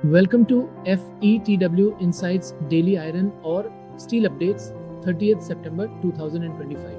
Welcome to FETW Insights Daily Iron or Steel Updates, 30th September 2025.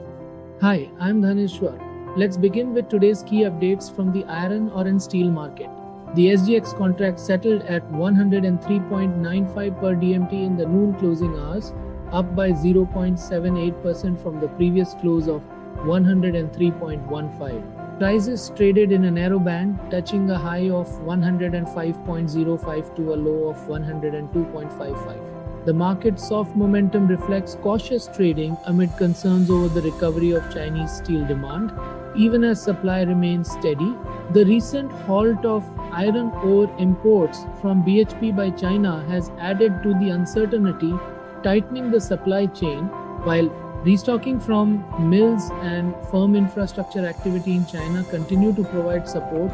Hi, I'm Dhaneshwar. Let's begin with today's key updates from the iron ore and steel market. The SGX contract settled at 103.95 per DMT in the noon closing hours, up by 0.78% from the previous close of 103.15. Prices traded in a narrow band, touching a high of 105.05 to a low of 102.55. The market's soft momentum reflects cautious trading amid concerns over the recovery of Chinese steel demand, even as supply remains steady. The recent halt of iron ore imports from BHP by China has added to the uncertainty, tightening the supply chain, while restocking from mills and firm infrastructure activity in China continue to provide support.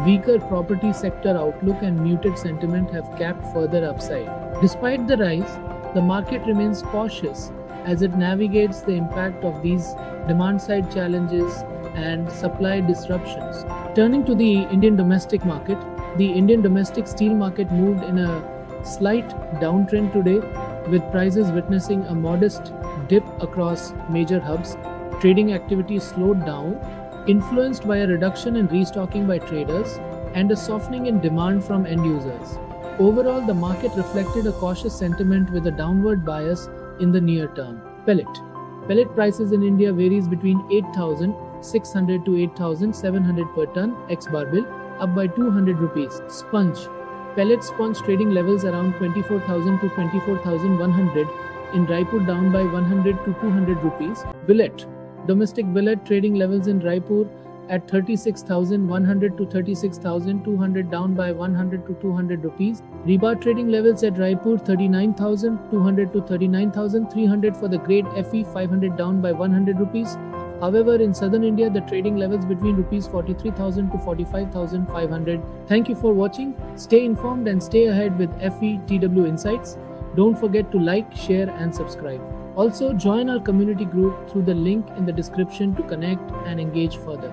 Weaker property sector outlook and muted sentiment have capped further upside. Despite the rise, the market remains cautious as it navigates the impact of these demand-side challenges and supply disruptions. Turning to the Indian domestic market, the Indian domestic steel market moved in a slight downtrend today, with prices witnessing a modest dip across major hubs. Trading activity slowed down, influenced by a reduction in restocking by traders and a softening in demand from end users. Overall, the market reflected a cautious sentiment with a downward bias in the near term. Pellet prices in India varies between 8,600 to 8,700 per ton ex-barbil, up by 200 rupees. Pellet sponge trading levels around 24,000 to 24,100, in Raipur down by 100 to 200 rupees. Billet. Domestic billet trading levels in Raipur at 36,100 to 36,200, down by 100 to 200 rupees. Rebar trading levels at Raipur 39,200 to 39,300 for the grade Fe 500, down by 100 rupees. However, in southern India, the trading levels between rupees 43,000 to 45,500. Thank you for watching. Stay informed and stay ahead with FETW Insights. Don't forget to like, share and subscribe. Also, join our community group through the link in the description to connect and engage further.